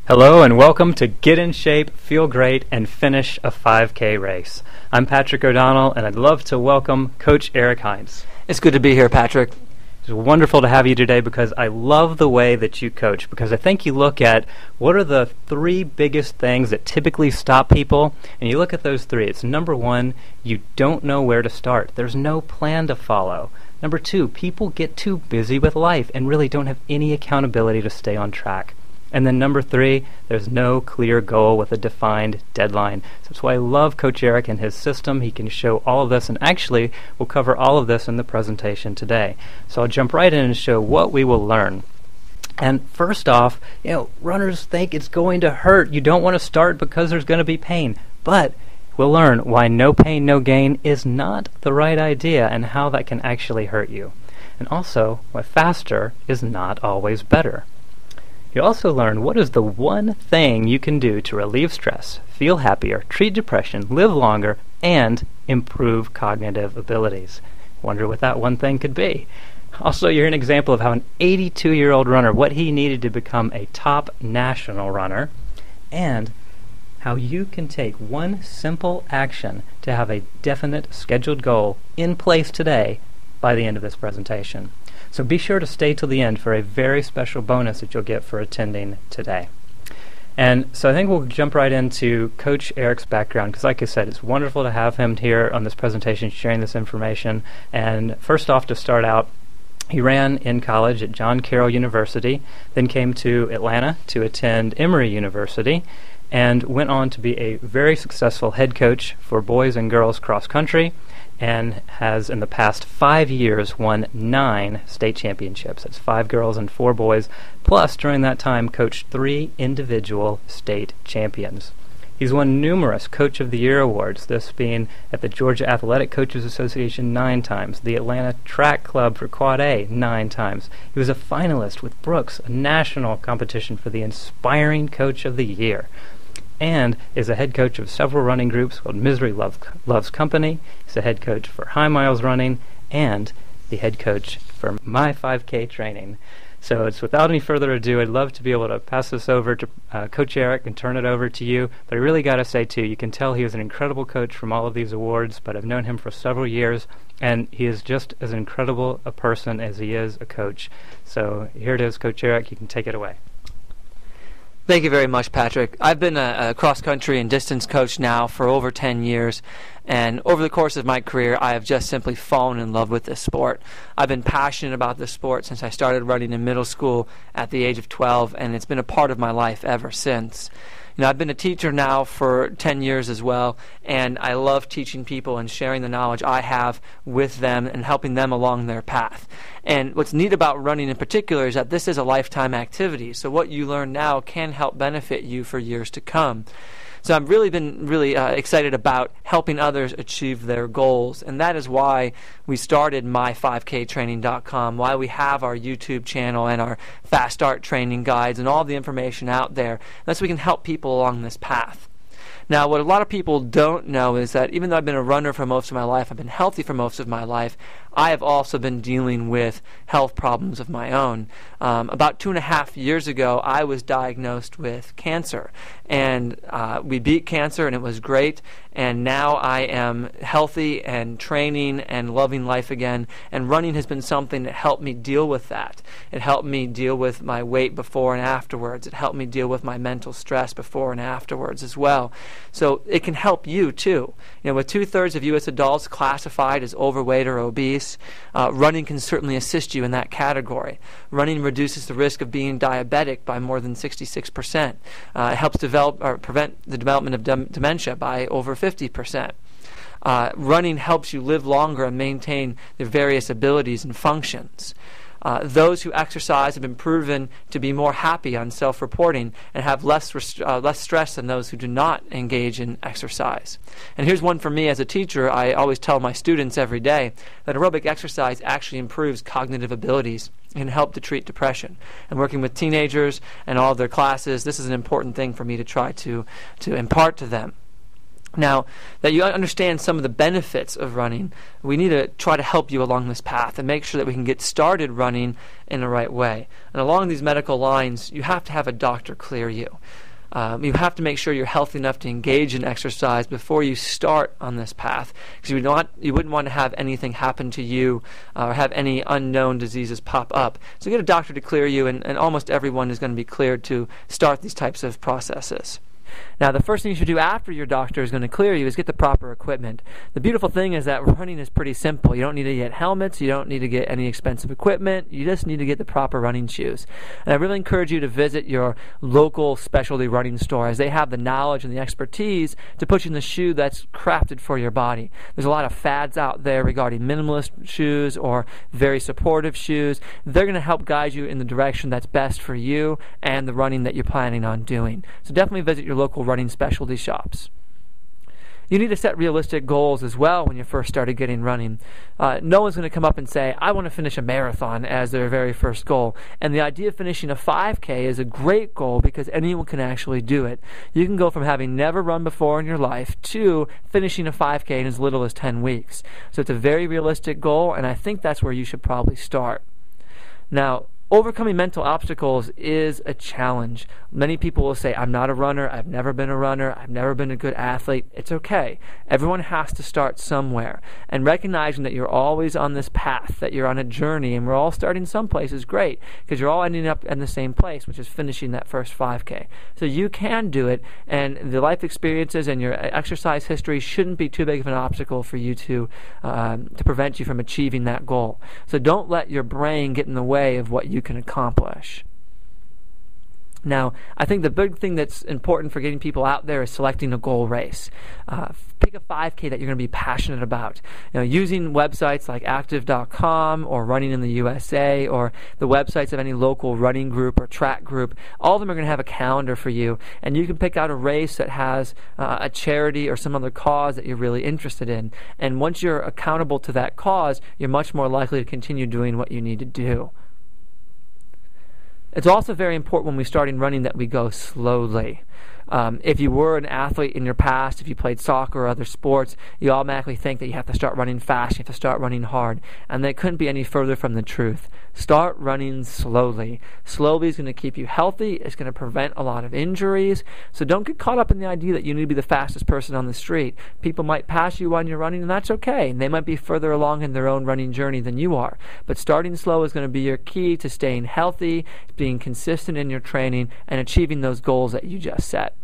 Hello and welcome to Get in Shape, Feel Great, and Finish a 5K Race. I'm Patrick O'Donnell, and I'd love to welcome Coach Eric Hines. It's good to be here, Patrick. It's wonderful to have you today because I love the way that you coach, because I think you look at what are the three biggest things that typically stop people, and you look at those three. It's number one, you don't know where to start. There's no plan to follow. Number two, people get too busy with life and really don't have any accountability to stay on track. And then number three, there's no clear goal with a defined deadline. So that's why I love Coach Eric and his system. He can show all of this, and actually we'll cover all of this in the presentation today. So I'll jump right in and show what we will learn. And first off, runners think it's going to hurt. You don't want to start because there's going to be pain. But we'll learn why no pain, no gain is not the right idea and how that can actually hurt you. And also why faster is not always better. You'll also learn what is the one thing you can do to relieve stress, feel happier, treat depression, live longer, and improve cognitive abilities. Wonder what that one thing could be. Also, you're an example of how an 82-year-old runner, what he needed to become a top national runner, and how you can take one simple action to have a definite scheduled goal in place today by the end of this presentation. So be sure to stay till the end for a very special bonus that you'll get for attending today. And so I think we'll jump right into Coach Eric's background, because like I said, it's wonderful to have him here on this presentation sharing this information. And first off, to start out, he ran in college at John Carroll University, then came to Atlanta to attend Emory University, and went on to be a very successful head coach for boys and girls cross country, and has in the past 5 years won 9 state championships. That's 5 girls and 4 boys, plus during that time coached 3 individual state champions. He's won numerous Coach of the Year awards, this being at the Georgia Athletic Coaches Association 9 times, the Atlanta Track Club for Quad A 9 times. He was a finalist with Brooks, a national competition for the Inspiring Coach of the Year, and is a head coach of several running groups called Misery Loves Company. He's the head coach for High Miles Running and the head coach for My5k Training. So it's without any further ado, I'd love to be able to pass this over to Coach Eric and turn it over to you. But I really got to say, too, you can tell he is an incredible coach from all of these awards, but I've known him for several years, and he is just as incredible a person as he is a coach. So here it is, Coach Eric. You can take it away. Thank you very much, Patrick. I've been a cross-country and distance coach now for over 10 years, and over the course of my career, I have just simply fallen in love with this sport. I've been passionate about this sport since I started running in middle school at the age of 12, and it's been a part of my life ever since. I've been a teacher now for 10 years as well, and I love teaching people and sharing the knowledge I have with them and helping them along their path. And what's neat about running in particular is that this is a lifetime activity, so what you learn now can help benefit you for years to come. So I've really been excited about helping others achieve their goals, and that is why we started My5ktraining.com, why we have our YouTube channel and our Fast Start training guides and all the information out there. That's so we can help people along this path. Now, what a lot of people don't know is that even though I've been a runner for most of my life, I've been healthy for most of my life, I have also been dealing with health problems of my own. About 2.5 years ago, I was diagnosed with cancer, and we beat cancer, and it was great. And now I am healthy and training and loving life again. And running has been something that helped me deal with that. It helped me deal with my weight before and afterwards. It helped me deal with my mental stress before and afterwards as well. So it can help you too. With 2/3 of U.S. adults classified as overweight or obese, running can certainly assist you in that category. Running reduces the risk of being diabetic by more than 66%. It helps prevent the development of dementia by over 50%. Running helps you live longer and maintain the various abilities and functions. Those who exercise have been proven to be more happy on self-reporting and have less stress than those who do not engage in exercise. And here's one for me as a teacher. I always tell my students every day that aerobic exercise actually improves cognitive abilities and help to treat depression. And working with teenagers and all of their classes, this is an important thing for me to try to impart to them. Now, that you understand some of the benefits of running, we need to try to help you along this path and make sure that we can get started running in the right way. And along these medical lines, you have to have a doctor clear you. You have to make sure you're healthy enough to engage in exercise before you start on this path, because you wouldn't want to have anything happen to you or have any unknown diseases pop up. So get a doctor to clear you, and almost everyone is going to be cleared to start these types of processes. Now, the first thing you should do after your doctor is going to clear you is get the proper equipment. The beautiful thing is that running is pretty simple. You don't need to get helmets. You don't need to get any expensive equipment. You just need to get the proper running shoes. And I really encourage you to visit your local specialty running store, as they have the knowledge and the expertise to put you in the shoe that's crafted for your body. There's a lot of fads out there regarding minimalist shoes or very supportive shoes. They're going to help guide you in the direction that's best for you and the running that you're planning on doing. So definitely visit your local running specialty shops. You need to set realistic goals as well when you first started getting running. No one's going to come up and say, I want to finish a marathon as their very first goal. And the idea of finishing a 5K is a great goal because anyone can actually do it. You can go from having never run before in your life to finishing a 5K in as little as 10 weeks. So it's a very realistic goal, and I think that's where you should probably start. Now, overcoming mental obstacles is a challenge. Many people will say, I'm not a runner, I've never been a runner, I've never been a good athlete. It's okay. Everyone has to start somewhere. And recognizing that you're always on this path, that you're on a journey, and we're all starting someplace is great, because you're all ending up in the same place, which is finishing that first 5K. So you can do it, and the life experiences and your exercise history shouldn't be too big of an obstacle for you to prevent you from achieving that goal. So don't let your brain get in the way of what you can accomplish. Now, I think the big thing that's important for getting people out there is selecting a goal race. Pick a 5K that you're going to be passionate about. Using websites like active.com or Running in the USA or the websites of any local running group or track group, all of them are going to have a calendar for you, and you can pick out a race that has a charity or some other cause that you're really interested in. And once you're accountable to that cause, you're much more likely to continue doing what you need to do. It's also very important when we start in running that we go slowly. If you were an athlete in your past, if you played soccer or other sports, you automatically think that you have to start running fast, you have to start running hard, and that couldn't be any further from the truth. Start running slowly. Slowly is going to keep you healthy. It's going to prevent a lot of injuries. So don't get caught up in the idea that you need to be the fastest person on the street. People might pass you when you're running, and that's okay. They might be further along in their own running journey than you are. But starting slow is going to be your key to staying healthy, being consistent in your training, and achieving those goals that you just set.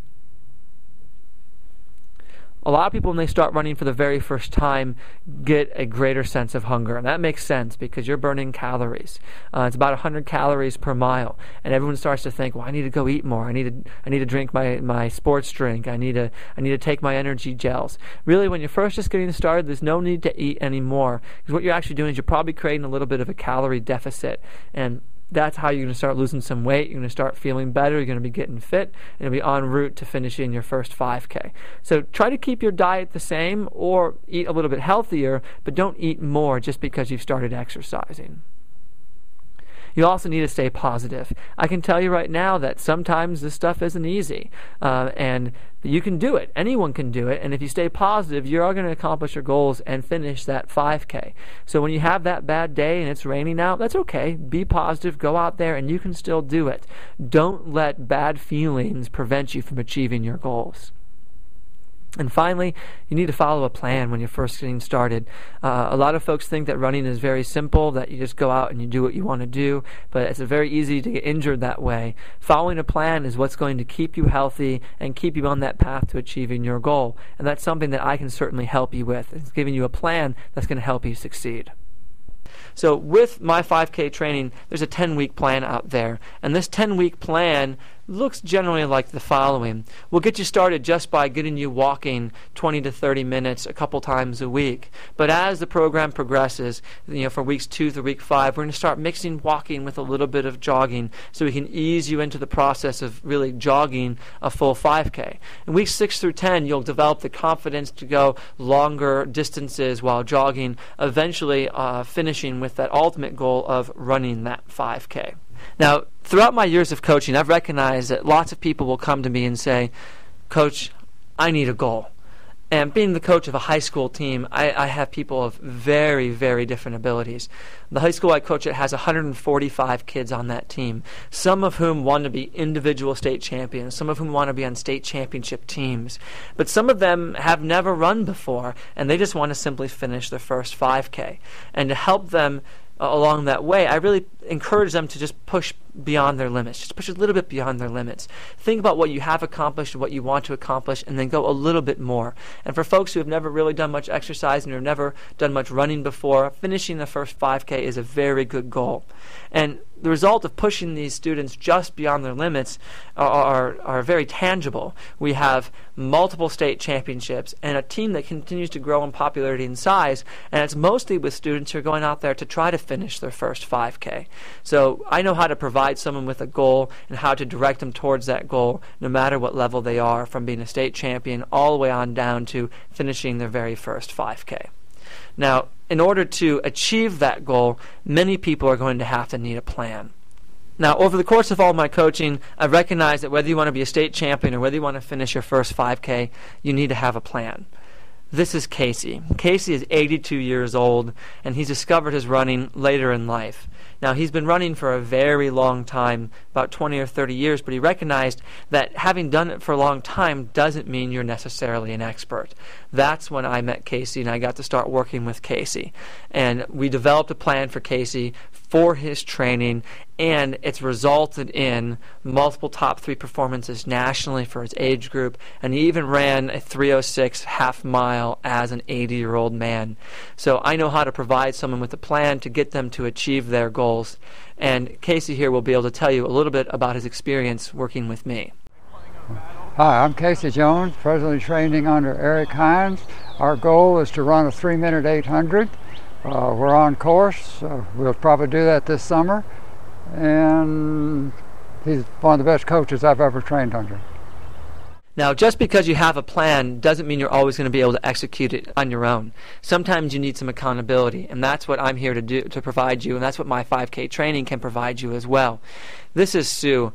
A lot of people, when they start running for the very first time, get a greater sense of hunger. And that makes sense because you're burning calories. It's about 100 calories per mile. And everyone starts to think, well, I need to go eat more. I need to drink my sports drink. I need to take my energy gels. Really, when you're first just getting started, there's no need to eat anymore. Because what you're actually doing is you're probably creating a little bit of a calorie deficit. And that's how you're going to start losing some weight. You're going to start feeling better. You're going to be getting fit, and you'll be en route to finishing your first 5K. So try to keep your diet the same or eat a little bit healthier, but don't eat more just because you've started exercising. You also need to stay positive. I can tell you right now that sometimes this stuff isn't easy, and you can do it. Anyone can do it, and if you stay positive, you're going to accomplish your goals and finish that 5K. So when you have that bad day and it's raining out, that's okay. Be positive. Go out there, and you can still do it. Don't let bad feelings prevent you from achieving your goals. And finally, you need to follow a plan when you're first getting started. A lot of folks think that running is very simple, that you just go out and you do what you want to do, but it's very easy to get injured that way. Following a plan is what's going to keep you healthy and keep you on that path to achieving your goal. And that's something that I can certainly help you with. It's giving you a plan that's going to help you succeed. So with my 5K training, there's a 10-week plan out there. And this 10-week plan looks generally like the following. We'll get you started just by getting you walking 20 to 30 minutes a couple times a week. But as the program progresses, from weeks 2 through week 5, we're going to start mixing walking with a little bit of jogging so we can ease you into the process of really jogging a full 5K. In weeks 6 through 10, you'll develop the confidence to go longer distances while jogging, eventually finishing with that ultimate goal of running that 5K. Now, throughout my years of coaching, I've recognized that lots of people will come to me and say, Coach, I need a goal. And being the coach of a high school team, I have people of very, very different abilities. The high school I coach at has 145 kids on that team, some of whom want to be individual state champions, some of whom want to be on state championship teams. But some of them have never run before, and they just want to simply finish their first 5K. And to help them along that way, I really encourage them to just push beyond their limits, just push a little bit beyond their limits. Think about what you have accomplished and what you want to accomplish, and then go a little bit more. And for folks who have never really done much exercise and who have never done much running before, finishing the first 5K is a very good goal. And the result of pushing these students just beyond their limits are very tangible. We have multiple state championships and a team that continues to grow in popularity and size, and it's mostly with students who are going out there to try to finish their first 5K. So I know how to provide someone with a goal and how to direct them towards that goal, no matter what level they are, from being a state champion all the way on down to finishing their very first 5K. Now, in order to achieve that goal, many people are going to have to need a plan. Now, over the course of all my coaching, I've recognized that whether you want to be a state champion or whether you want to finish your first 5K, you need to have a plan. This is Casey. Casey is 82 years old, and he's discovered his running later in life. Now, he's been running for a very long time, about 20 or 30 years, but he recognized that having done it for a long time doesn't mean you're necessarily an expert. That's when I met Casey, and I got to start working with Casey. And we developed a plan for Casey for his training, and it's resulted in multiple top 3 performances nationally for his age group, and he even ran a 3:06 half mile as an 80-year-old man. So I know how to provide someone with a plan to get them to achieve their goals, and Casey here will be able to tell you a little bit about his experience working with me. Hi, I'm Casey Jones, presently training under Eric Hines. Our goal is to run a 3-minute 800. We're on course. We'll probably do that this summer. And he's one of the best coaches I've ever trained under. Now, just because you have a plan doesn't mean you're always going to be able to execute it on your own. Sometimes you need some accountability, and that's what I'm here to do, to provide you, and that's what my 5K training can provide you as well. This is Sue.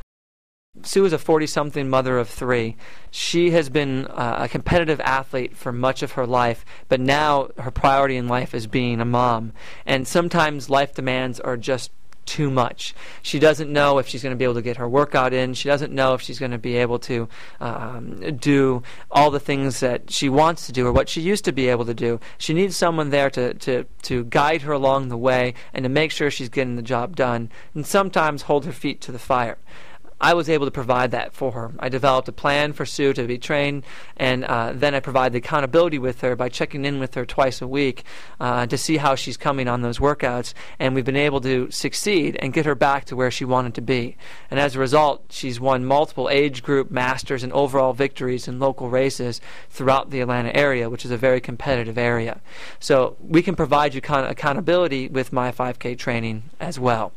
Sue is a 40-something mother of 3. She has been a competitive athlete for much of her life, but now her priority in life is being a mom. And sometimes life demands are just too much. She doesn't know if she's going to be able to get her workout in. She doesn't know if she's going to be able to do all the things that she wants to do or what she used to be able to do. She needs someone there to guide her along the way and to make sure she's getting the job done, and sometimes hold her feet to the fire. I was able to provide that for her. I developed a plan for Sue to be trained, and then I provide the accountability with her by checking in with her twice a week to see how she's coming on those workouts, and we've been able to succeed and get her back to where she wanted to be. And as a result, she's won multiple age group masters and overall victories in local races throughout the Atlanta area, which is a very competitive area. So we can provide you accountability with my 5K training as well.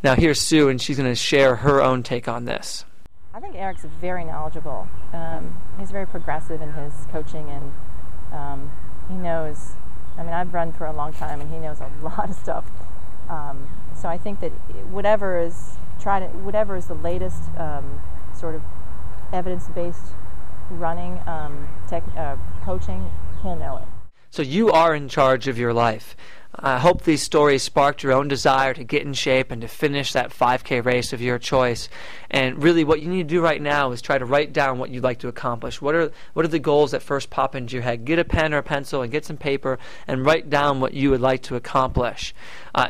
Now here's Sue, and she's going to share her own take on this. I think Eric's very knowledgeable. He's very progressive in his coaching, and he knows, I've run for a long time, and he knows a lot of stuff. So I think that whatever is the latest sort of evidence-based running coaching, he'll know it. So you are in charge of your life. I hope these stories sparked your own desire to get in shape and to finish that 5K race of your choice. And really what you need to do right now is try to write down what you'd like to accomplish. What are the goals that first pop into your head? Get a pen or a pencil and get some paper and write down what you would like to accomplish.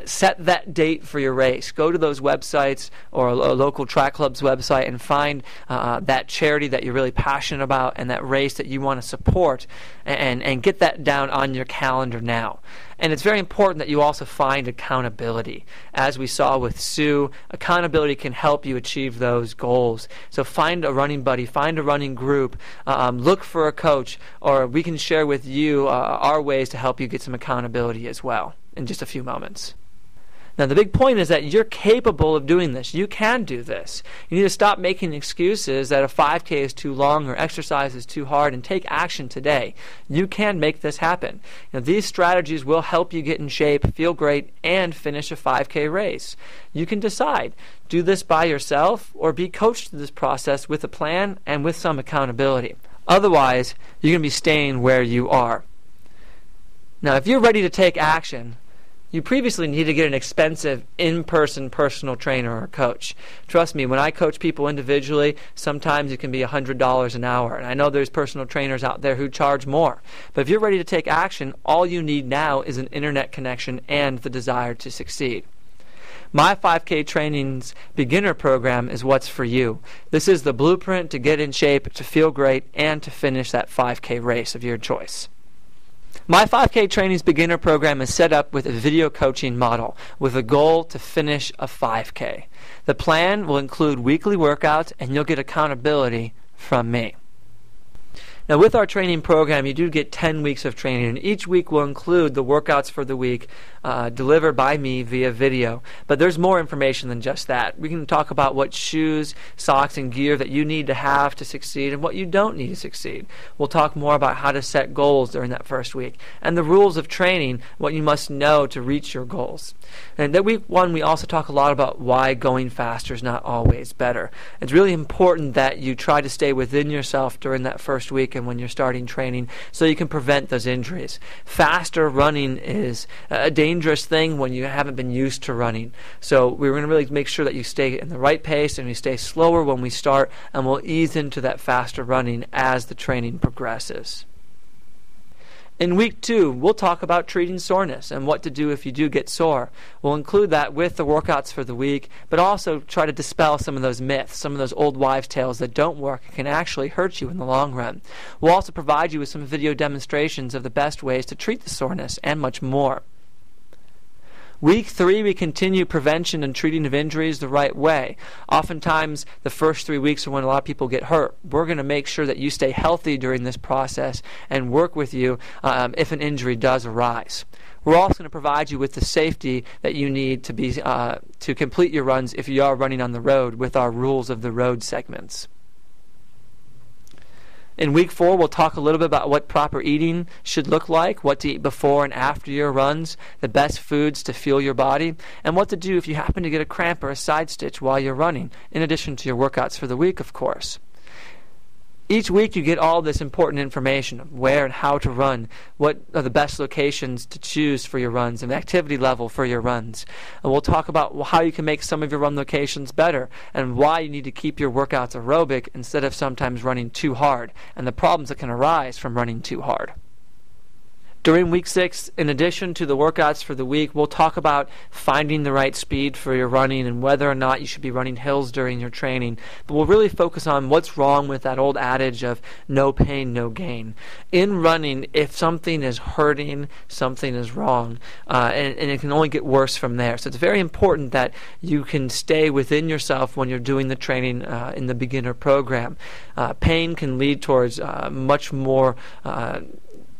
Set that date for your race. Go to those websites or a local track club's website and find that charity that you're really passionate about and that race that you want to support, and get that down on your calendar now. And it's very important that you also find accountability. As we saw with Sue, accountability can help you achieve those goals. So find a running buddy, find a running group, look for a coach, or we can share with you our ways to help you get some accountability as well in just a few moments. Now, the big point is that you're capable of doing this. You can do this. You need to stop making excuses that a 5K is too long or exercise is too hard and take action today. You can make this happen. Now, these strategies will help you get in shape, feel great, and finish a 5K race. You can decide. Do this by yourself or be coached through this process with a plan and with some accountability. Otherwise, you're going to be staying where you are. Now, if you're ready to take action, you previously need to get an expensive in-person personal trainer or coach. Trust me, when I coach people individually, sometimes it can be $100 an hour. And I know there's personal trainers out there who charge more. But if you're ready to take action, all you need now is an internet connection and the desire to succeed. My 5K Training's beginner program is what's for you. This is the blueprint to get in shape, to feel great, and to finish that 5K race of your choice. My 5K Training's beginner program is set up with a video coaching model with a goal to finish a 5K. The plan will include weekly workouts, and you'll get accountability from me. Now, with our training program, you do get 10 weeks of training, and each week will include the workouts for the week delivered by me via video. But there's more information than just that. We can talk about what shoes, socks, and gear that you need to have to succeed and what you don't need to succeed. We'll talk more about how to set goals during that first week and the rules of training, what you must know to reach your goals. And then week 1, we also talk a lot about why going faster is not always better. It's really important that you try to stay within yourself during that first week and when you're starting training so you can prevent those injuries. Faster running is a dangerous thing when you haven't been used to running. So we're going to really make sure that you stay in the right pace and you stay slower when we start, and we'll ease into that faster running as the training progresses. In week 2, we'll talk about treating soreness and what to do if you do get sore. We'll include that with the workouts for the week, but also try to dispel some of those myths, some of those old wives' tales that don't work and can actually hurt you in the long run. We'll also provide you with some video demonstrations of the best ways to treat the soreness and much more. Week 3, we continue prevention and treating of injuries the right way. Oftentimes, the first 3 weeks are when a lot of people get hurt. We're going to make sure that you stay healthy during this process and work with you if an injury does arise. We're also going to provide you with the safety that you need to complete your runs if you are running on the road with our rules of the road segments. In week 4, we'll talk a little bit about what proper eating should look like, what to eat before and after your runs, the best foods to fuel your body, and what to do if you happen to get a cramp or a side stitch while you're running, in addition to your workouts for the week, of course. Each week you get all this important information of where and how to run, what are the best locations to choose for your runs, and the activity level for your runs. And we'll talk about how you can make some of your run locations better and why you need to keep your workouts aerobic instead of sometimes running too hard, and the problems that can arise from running too hard. During week 6, in addition to the workouts for the week, we'll talk about finding the right speed for your running and whether or not you should be running hills during your training. But we'll really focus on what's wrong with that old adage of no pain, no gain. In running, if something is hurting, something is wrong, and it can only get worse from there. So it's very important that you can stay within yourself when you're doing the training in the beginner program. Pain can lead towards much more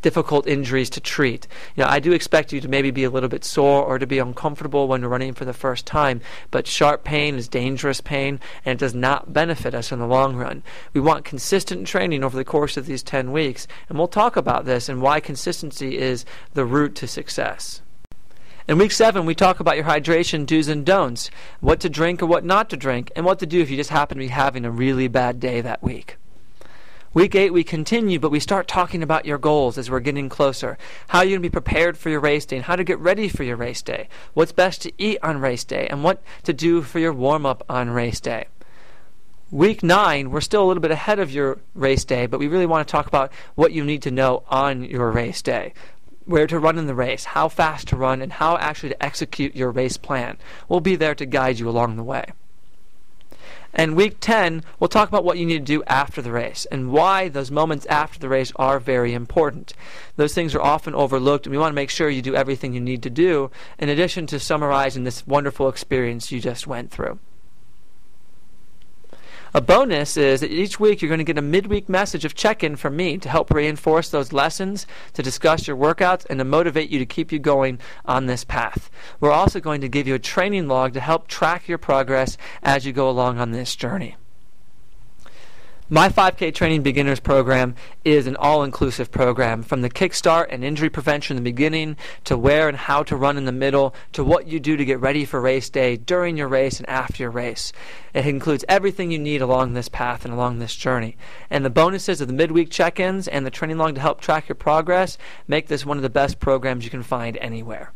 difficult injuries to treat. I do expect you to maybe be a little bit sore or to be uncomfortable when you're running for the first time, but sharp pain is dangerous pain and it does not benefit us in the long run. We want consistent training over the course of these 10 weeks, and we'll talk about this and why consistency is the route to success. In week 7, we talk about your hydration do's and don'ts, what to drink or what not to drink, and what to do if you just happen to be having a really bad day that week. Week 8, we continue, but we start talking about your goals as we're getting closer. How you're going to be prepared for your race day and how to get ready for your race day. What's best to eat on race day and what to do for your warm-up on race day. Week 9, we're still a little bit ahead of your race day, but we really want to talk about what you need to know on your race day. Where to run in the race, how fast to run, and how actually to execute your race plan. We'll be there to guide you along the way. And week 10, we'll talk about what you need to do after the race and why those moments after the race are very important. Those things are often overlooked, and we want to make sure you do everything you need to do in addition to summarizing this wonderful experience you just went through. A bonus is that each week you're going to get a midweek message of check-in from me to help reinforce those lessons, to discuss your workouts, and to motivate you to keep you going on this path. We're also going to give you a training log to help track your progress as you go along on this journey. My 5K Training Beginners Program is an all-inclusive program, from the kickstart and injury prevention in the beginning, to where and how to run in the middle, to what you do to get ready for race day, during your race, and after your race. It includes everything you need along this path and along this journey. And the bonuses of the midweek check-ins and the training log to help track your progress make this one of the best programs you can find anywhere.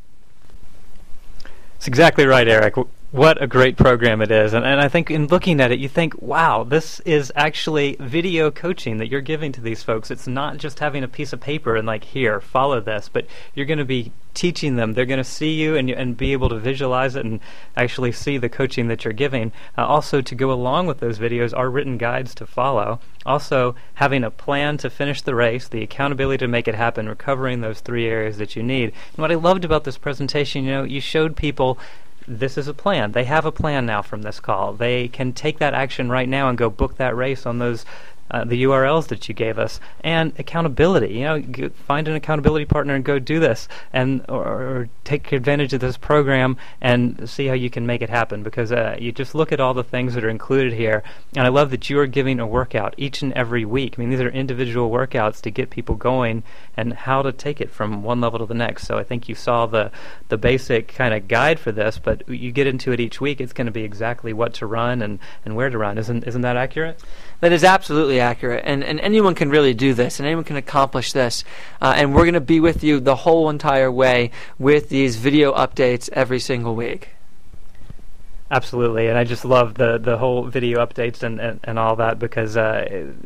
That's exactly right, Eric. What a great program it is. And I think in looking at it, you think, wow, this is actually video coaching that you're giving to these folks. It's not just having a piece of paper and like, here, follow this, but you're going to be teaching them. They're going to see you and be able to visualize it and actually see the coaching that you're giving. Also, to go along with those videos are written guides to follow. Also, having a plan to finish the race, the accountability to make it happen, recovering those 3 areas that you need. And what I loved about this presentation, you showed people this is a plan. They have a plan now from this call. They can take that action right now and go book that race on those the URLs that you gave us. And accountability. Find an accountability partner and go do this, and or take advantage of this program and see how you can make it happen. Because you just look at all the things that are included here, and I love that you are giving a workout each and every week. I mean, these are individual workouts to get people going and how to take it from one level to the next. So I think you saw the basic kind of guide for this, but you get into it each week, it's going to be exactly what to run and where to run. Isn't that accurate? That is absolutely accurate, and anyone can really do this, and anyone can accomplish this, and we're going to be with you the whole entire way with these video updates every single week. Absolutely, and I just love the whole video updates and all that, because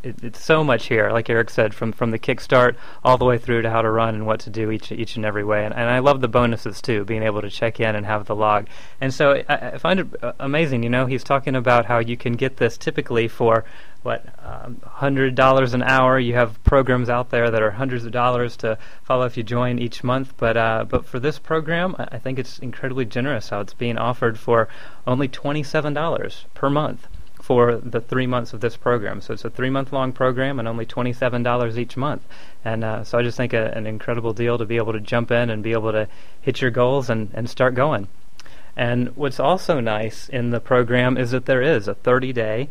it's so much here, like Eric said, from the kickstart all the way through to how to run and what to do each and every way. And I love the bonuses too, being able to check in and have the log. And so I find it amazing, he's talking about how you can get this typically for $100 an hour. You have programs out there that are hundreds of dollars to follow if you join each month, but for this program, I think it's incredibly generous how it's being offered for only $27 per month for the 3 months of this program. So it's a 3-month-long program and only $27 each month. And so I just think an incredible deal to be able to jump in and be able to hit your goals and start going. And what's also nice in the program is that there is a 30-day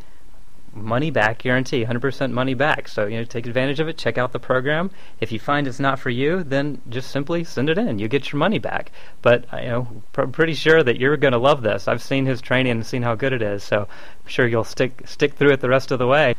money-back guarantee, 100% money back. So, take advantage of it, check out the program. If you find it's not for you, then just simply send it in. You get your money back. But, I'm pretty sure that you're going to love this. I've seen his training and seen how good it is, so I'm sure you'll stick through it the rest of the way.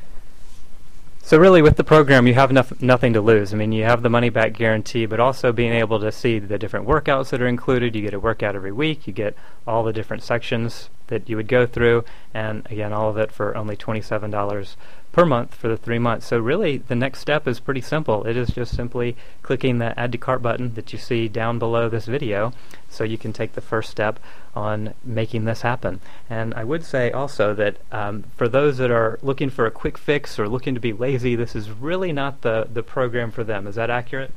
So really, with the program, you have nothing to lose. I mean, you have the money-back guarantee, but also being able to see the different workouts that are included. You get a workout every week. You get all the different sections that you would go through, and again, all of it for only $27 per month for the 3 months. So really, the next step is pretty simple. It is just simply clicking the Add to Cart button that you see down below this video, so you can take the first step on making this happen. And I would say also that for those that are looking for a quick fix or looking to be lazy, this is really not the program for them. Is that accurate?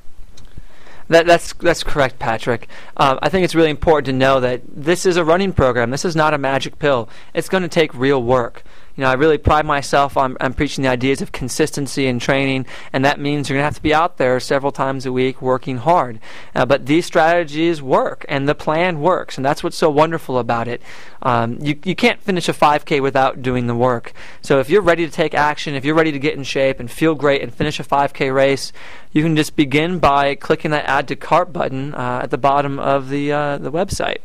That's correct, Patrick. I think it's really important to know that this is a running program. This is not a magic pill. It's going to take real work. I really pride myself on preaching the ideas of consistency in training, and that means you're going to have to be out there several times a week working hard. But these strategies work, and the plan works, and that's what's so wonderful about it. You can't finish a 5K without doing the work. So if you're ready to take action, if you're ready to get in shape and feel great and finish a 5K race, you can just begin by clicking that Add to Cart button at the bottom of the website.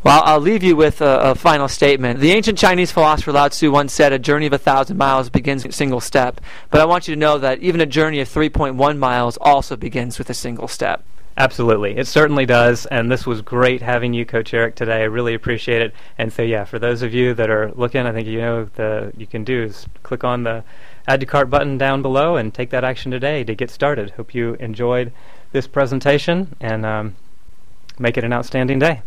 Well, I'll leave you with a final statement. The ancient Chinese philosopher Lao Tzu once said, "A journey of 1,000 miles begins with a single step." But I want you to know that even a journey of 3.1 miles also begins with a single step. Absolutely. It certainly does, and this was great having you, Coach Eric, today. I really appreciate it. And so, yeah, for those of you that are looking, I think you can do is click on the Add to Cart button down below and take that action today to get started. Hope you enjoyed this presentation, and make it an outstanding day.